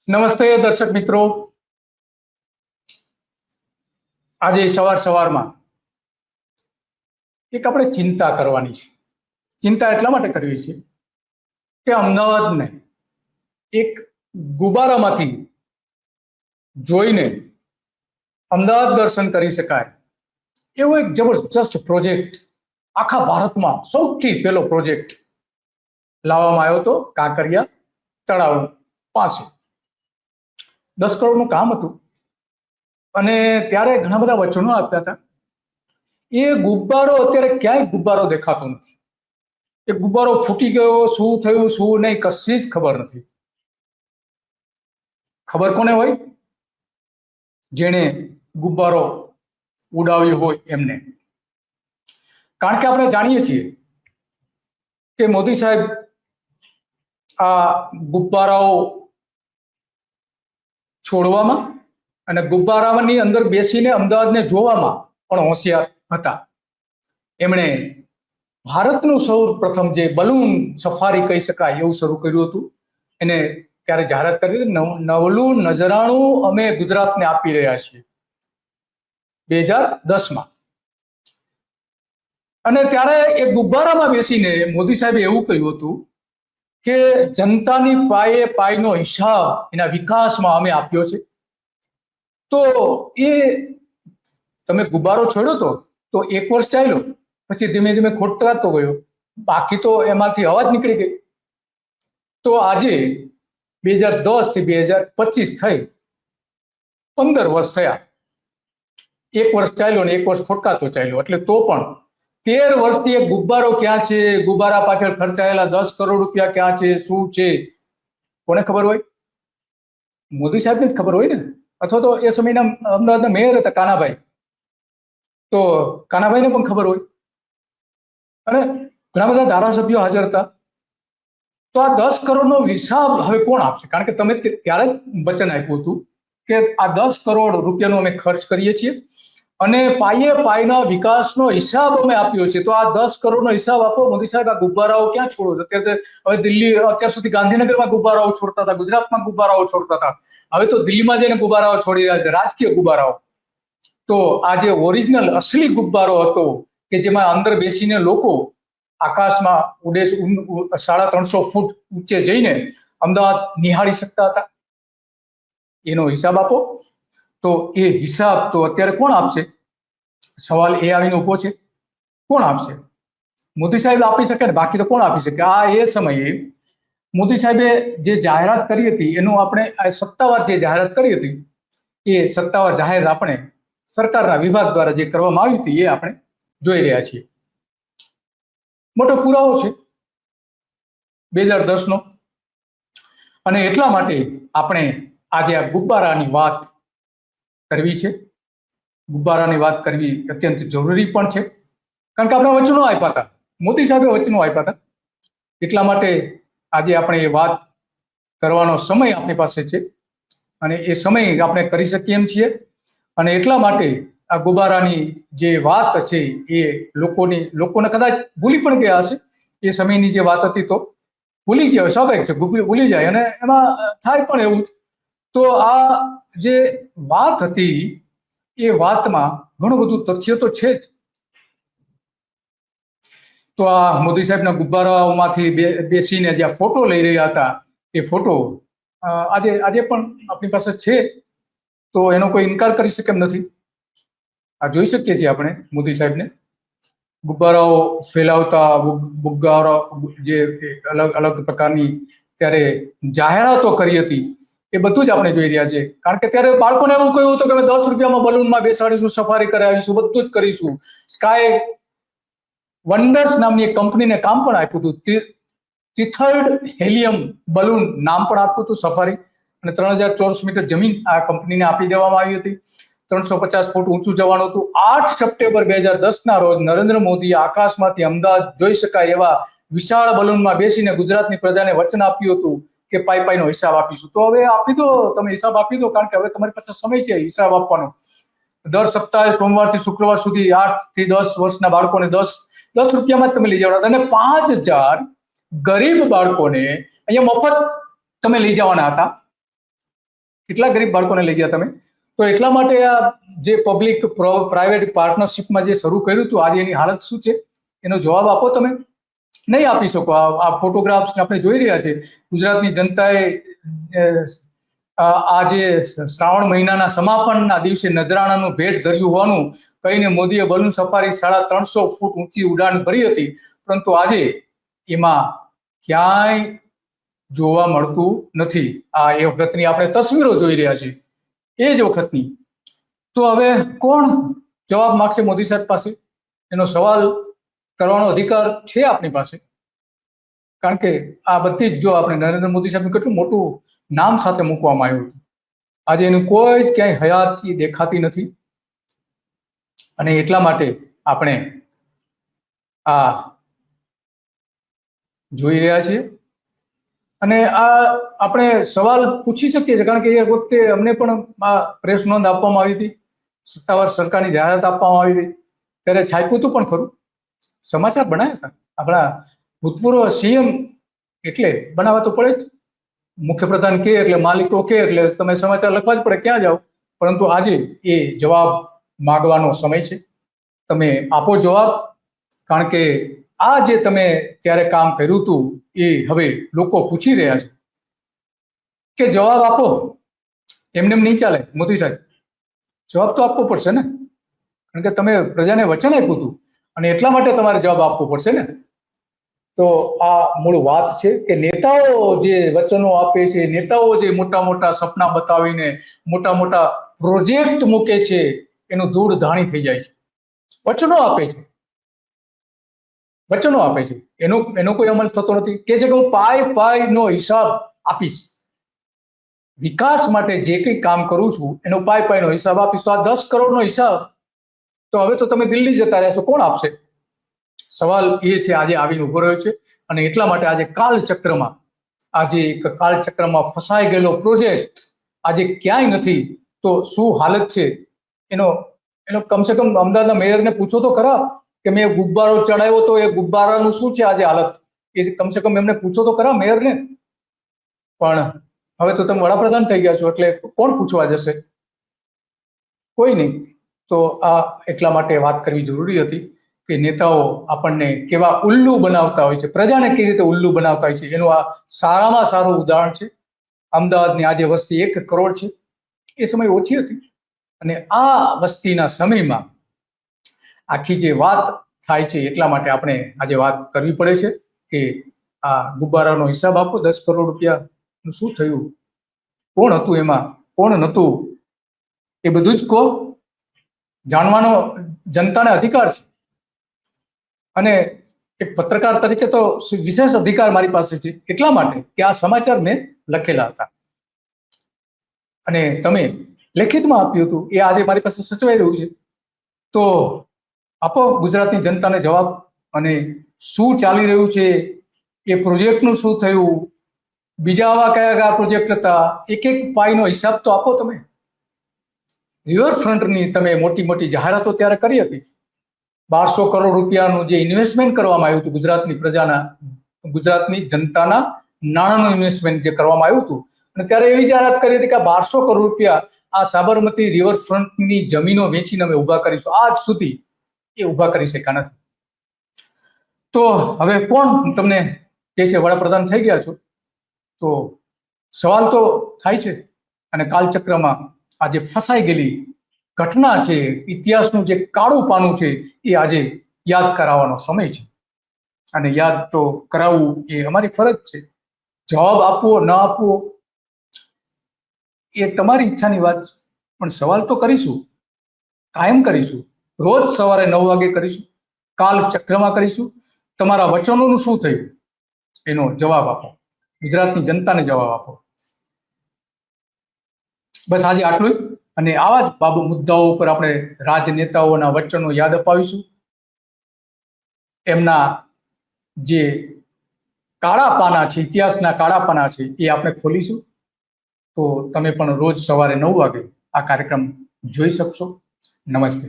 નમસ્તે દર્શક મિત્રો, આજે સવારમાં એક આપણે ચિંતા કરવાની છે. ચિંતા એટલા માટે કરવી છે કે અમદાવાદને એક ગુબારામાંથી જોઈને અમદાવાદ દર્શન કરી શકાય એવો એક જબરજસ્ત પ્રોજેક્ટ, આખા ભારતમાં સૌથી પહેલો પ્રોજેક્ટ લાવવામાં આવ્યો હતો કાંકરિયા તળાવ પાસે. 10 કરોડનું કામ હતું અને ત્યારે ઘણા બધા વચનો આપ્યા હતા. એ ગુબ્બારો અત્યારે ક્યાંય ગુબ્બારો દેખાતો નથી. એ ગુબ્બારો ફૂટી ગયો, શું થયું શું નહીં કશી જ ખબર નથી. ખબર કોને હોય? જેણે ગુબ્બારો ઉડાવ્યો હોય એમને. કારણ કે આપણે જાણીએ છીએ કે મોદી સાહેબ આ ગુબ્બારાઓ છોડવામાં અને ગુબ્બારાની અંદર બેસીને અમદાવાદને જોવામાં પણ હોશિયાર હતા. એમણે ભારતનું સૌ પ્રથમ જે બલૂન સફારી કહી શકાય એવું શરૂ કર્યું હતું. એને ત્યારે જાહેરાત કરી હતી, નવલું નજરાણું અમે ગુજરાતને આપી રહ્યા છીએ 2010માં. અને ત્યારે એ ગુબ્બારામાં બેસીને મોદી સાહેબે એવું કહ્યું હતું કે જનતાની પાયે પાયનો હિસાબ એના વિકાસમાં અમે આપ્યો છે. તો એ તમે ગુબ્બારો છોડ્યો તો 1 વર્ષ ચાલ્યો, પછી ધીમે ધીમે ખોટતો ગયો, બાકી તો એમાંથી અવાજ નીકળી ગઈ. તો આજે 2010 થી 2025 થઈ 15 વર્ષ થયા. 1 વર્ષ ચાલ્યો ને 1 વર્ષ ખોટકાતો ચાલ્યો, એટલે તો પણ 13 વર્ષથી એક ગુબ્બારો ક્યાં છે, ગુબ્બારા પાછળ ખર્ચાયેલા 10 કરોડ રૂપિયા ક્યાં છે, શું છે, કોને ખબર હોય? મોદી સાહેબને જ ખબર હોય ને. અથવા તો એ સમયના અમદાવાદના મેયર હતા કાનાભાઈ, તો કાનાભાઈને પણ ખબર હોય. અને ઘણા બધા ધારાસભ્યો હાજર હતા. તો આ 10 કરોડનો હિસાબ હવે કોણ આપશે? કારણ કે તમે ત્યારે જ વચન આપ્યું હતું કે આ 10 કરોડ રૂપિયાનો અમે ખર્ચ કરીએ છીએ અને પાયના વિકાસનો હિસાબ અમે આપ્યો છે. તો આ 10 કરોડનો હિસાબ આપો. મોદી સાહેબ, આ ગુબ્બારાઓ ક્યાં છોડો? અત્યારે હવે દિલ્હી, અત્યાર સુધી ગાંધીનગરમાં ગુબ્બારાઓ છોડતા હતા, ગુજરાતમાં ગુબ્બારાઓ છોડતા હતા, હવે તો દિલ્હીમાં જઈને ગુબ્બારાઓ છોડી રહ્યા છે, રાજકીય ગુબ્બારાઓ. તો આ જે ઓરિજિનલ અસલી ગુબ્બારો હતો કે જેમાં અંદર બેસીને લોકો આકાશમાં ઉડે, 350 ફૂટ ઊંચે જઈને અમદાવાદ નિહાળી શકતા હતા, એનો હિસાબ આપો. તો એ હિસાબ તો અત્યારે કોણ આપશે? સવાલ એ આવીને ઉભો છે. કોણ આપશે? મોદી સાહેબ આપી શકે ને, બાકી તો કોણ આપી શકે? આ એ સમયે મોદી સાહેબે જે જાહેરાત કરી હતી એનું આપણે સત્તાવાર જે જાહેરાત કરી હતી એ સત્તાવાર જાહેર આપણે સરકારના વિભાગ દ્વારા જે કરવામાં આવી હતી એ આપણે જોઈ રહ્યા છીએ. મોટો પુરાવો છે 2010નો. અને એટલા માટે આપણે આજે આ ગુબ્બારાની વાત કરવી છે. ગુબ્બારાની વાત કરવી અત્યંત જરૂરી પણ છે, કારણ કે આપણે વચનો આપ્યા હતા, મોદી સાહેબે વચનો આપ્યા હતા. એટલા માટે આજે આપણે એ વાત કરવાનો સમય આપણી પાસે છે અને એ સમય આપણે કરી શકીએ એમ છીએ. અને એટલા માટે આ ગુબ્બારાની જે વાત છે એ લોકોને કદાચ ભૂલી પણ ગયા હશે. એ સમયની જે વાત હતી તો ભૂલી ગયા, સ્વાભાવિક છે, ભૂલી જાય અને એમાં થાય પણ એવું જ. તો આ જે વાત હતી એ વાતમાં ઘણું બધું તથ્ય તો છે જ. તો આ મોદી સાહેબના ગુબ્બારાઓમાંથી બેસીને જ્યાં ફોટો લઈ રહ્યા હતા એ ફોટો આજે પણ આપણી પાસે છે, તો એનો કોઈ ઇનકાર કરી શકે એમ નથી. આ જોઈ શકીએ છીએ આપણે મોદી સાહેબને ગુબ્બારાઓ ફેલાવતા, ગુબ્બારા જે અલગ અલગ પ્રકારની ત્યારે જાહેરાતો કરી હતી એ બધું જ આપણે જોઈ રહ્યા છે. કારણ કે ત્યારે બાળકોને એવું કહ્યું હતું કે અમે 10 રૂપિયામાં બલૂનમાં બેસાડીશું, સફારી કરાવીશું, બધું જ કરીશું. સ્કાય વન્ડર્સ નામની એક કંપનીને કામ પણ આપ્યું હતું. ટિથર્ડ હેલિયમ બલૂન નામ પણ આપ્યું હતું સફારી. અને 3000 ચોરસ મીટર જમીન આ કંપનીને આપી દેવામાં આવી હતી. 350 ફૂટ ઊંચું જવાનું હતું. 8 સપ્ટેમ્બર 2010ના રોજ નરેન્દ્ર મોદીએ આકાશમાંથી અમદાવાદ જોઈ શકાય એવા વિશાળ બલૂનમાં બેસીને ગુજરાતની પ્રજાને વચન આપ્યું હતું કે પાઈનો હિસાબ આપીશું. તો હવે આપી દો, તમે હિસાબ આપી દો, કારણ કે હવે તમારી પાસે સમય છે હિસાબ આપવાનો. દર સપ્તાહે સોમવારથી શુક્રવાર સુધી 8 થી 10 વર્ષના બાળકોને 10 રૂપિયામાં જ તમે લઈ જવાના અને 5000 ગરીબ બાળકોને અહીંયા મફત તમે લઈ જવાના હતા. કેટલા ગરીબ બાળકોને લઈ ગયા તમે? તો એટલા માટે આ જે પબ્લિક પ્રાઇવેટ પાર્ટનરશિપમાં જે શરૂ કર્યું હતું, આજે એની હાલત શું છે એનો જવાબ આપો તમે. નહીં આપી શકો. આ ફોટોગ્રાફ્સ આપણે જોઈ રહ્યા છે. ગુજરાતની જનતાએ આ જે શ્રાવણ મહિનાના સમાપનના દિવસે નજરાણાનું ભેટ ધર્યું હોવાનું કહીને મોદીએ બલૂન સફારી 350 ફૂટ ઊંચી ઉડાન ભરી હતી, પરંતુ આજે એમાં ક્યાંય જોવા મળતું નથી. આ એ વખતની આપણે તસવીરો જોઈ રહ્યા છીએ, એ જ વખતની. તો હવે કોણ જવાબ માંગશે મોદી સાહેબ પાસે? એનો સવાલ કરવાનો અધિકાર છે આપણી પાસે, કારણ કે આ બધી જ જો આપણે નરેન્દ્ર મોદી સાહેબનું કેટલું મોટું નામ સાથે મૂકવામાં આવ્યું હતું, આજે એનું કોઈ જ ક્યાંય હયાતી દેખાતી નથી. અને એટલા માટે આપણે આ જોઈ રહ્યા છીએ. અને આ આપણે સવાલ પૂછી શકીએ છીએ, કારણ કે એ વખતે અમને પણ આ પ્રેસ નોંધ આપવામાં આવી હતી, સત્તાવાર સરકારની જાહેરાત આપવામાં આવી હતી, ત્યારે છાપ્યું હતું પણ ખરું, સમાચાર બનાવ્યા હતા. આપણા ભૂતપૂર્વ સીએમ એટલે બનાવવા તો પડે જ. મુખ્યપ્રધાન કે એટલે માલિકો કે એટલે તમે સમાચાર લખવા જ પડે, ક્યાં જાઓ. પરંતુ આજે એ જવાબ માગવાનો સમય છે. તમે આપો જવાબ, કારણ કે આ જે તમે ત્યારે કામ કર્યું હતું એ હવે લોકો પૂછી રહ્યા છે કે જવાબ આપો. એમને નહીં ચાલે મોદી સાહેબ, જવાબ તો આપવો પડશે ને, કારણ કે તમે પ્રજાને વચન આપ્યું હતું અને એટલા માટે તમારે જવાબ આપવો પડશે ને. તો આ મૂળ વાત છે કે નેતાઓ જે વચનો આપે છે, નેતાઓ જે મોટા મોટા સપના બતાવીને મોટા મોટા પ્રોજેક્ટ મૂકે છે, એનું ધૂળ ધાણી થઈ જાય છે. વચનો આપે છે, વચનો આપે છે, એનો કોઈ અમલ થતો નથી. કે છે કે હું પાયનો હિસાબ આપીશ, વિકાસ માટે જે કંઈ કામ કરું છું એનો પાયનો હિસાબ આપીશ. તો આ 10 કરોડનો હિસાબ તો હવે તો તમે દિલ્હી જતા રહેશો, કોણ આપશે? સવાલ એ છે આજે આવીને ઉભો રહ્યો છે. અને એટલા માટે આજે કાલચક્રમાં ફસાઈ ગયેલો પ્રોજેક્ટ આજે ક્યાંય નથી. તો શું હાલત છે એનો કમસે કમ અમદાવાદના મેયરને પૂછો તો ખરા કે મેં ગુબ્બારો ચડાવ્યો તો એ ગુબ્બારાનું શું છે આજે હાલત, એ કમસે કમ એમને પૂછો તો ખરા મેયરને. પણ હવે તો તમે વડાપ્રધાન થઈ ગયા છો એટલે કોણ પૂછવા જશે? કોઈ નહીં. તો આ એટલા માટે વાત કરવી જરૂરી હતી કે નેતાઓ આપણને કેવા ઉલ્લુ બનાવતા હોય છે, પ્રજાને કેવી રીતે ઉલ્લુ બનાવતા હોય છે, એનું આ સારામાં સારું ઉદાહરણ છે. અમદાવાદની આજે વસ્તી 1 કરોડ છે, એ સમય ઓછી હતી. અને આ વસ્તીના સમયમાં આખી જે વાત થાય છે, એટલા માટે આપણે આજે વાત કરવી પડે છે કે આ ગુબ્બારાનો હિસાબ આપો. 10 કરોડ રૂપિયાનું શું થયું, કોણ હતું એમાં, કોણ નહોતું, એ બધું જ કહો. જાણવાનો જનતાને અધિકાર છે. અને એક પત્રકાર તરીકે તો વિશેષ અધિકાર મારી પાસે છે, એટલા માટે કે આ સમાચાર મેં લખેલા હતા અને તમે લેખિતમાં આપ્યું હતું, એ આજે મારી પાસે સચવાઈ રહ્યું છે. તો આપો ગુજરાતની જનતાને જવાબ. અને શું ચાલી રહ્યું છે, એ પ્રોજેક્ટનું શું થયું, બીજા આવા કયા કયા પ્રોજેક્ટ હતા, એક પાઈનો હિસાબ તો આપો. તમે રિવરફ્રન્ટની તમે મોટી મોટી જાહેરાતો ત્યારે કરી હતી. 1200 કરોડ રૂપિયાનું જે ઇન્વેસ્ટમેન્ટ કરવામાં આવ્યું હતું, ગુજરાતની જનતાના નાણાંનું ઇન્વેસ્ટમેન્ટ જે કરવામાં આવ્યું હતું, અને ત્યારે એવી જાહેરાત કરી હતી કે 1200 કરોડ રૂપિયા આ સાબરમતી રિવરફ્રન્ટની જમીનો વેચીને અમે ઊભા કરીશું. આજ સુધી એ ઊભા કરી શક્યા નથી. તો હવે કોણ તમને કહે છે વડાપ્રધાન થઈ ગયા છો? તો સવાલ તો થાય છે. અને કાલચક્રમાં આજે ફસાઈ ગયેલી ઘટના છે, ઇતિહાસનું જે કાળું પાનું છે, એ આજે યાદ કરાવવાનો સમય છે. અને યાદ તો કરાવવું એ અમારી ફરજ છે. જવાબ આપવો ન આપવો એ તમારી ઈચ્છાની વાત છે, પણ સવાલ તો કરીશું, કાયમ કરીશું. રોજ સવારે 9 વાગે કરીશું, કાલચક્રમાં કરીશું. તમારા વચનોનું શું થયું એનો જવાબ આપો, ગુજરાતની જનતાને જવાબ આપો. બસ આજે આટલું જ. અને આવા જ મુદ્દાઓ ઉપર આપણે રાજનેતાઓના વચનો યાદ અપાવીશું. એમના જે કાળા પાના છે, ઇતિહાસના કાળા પાના છે, એ આપણે ખોલીશું. તો તમે પણ રોજ સવારે 9 વાગે આ કાર્યક્રમ જોઈ શકશો. નમસ્તે.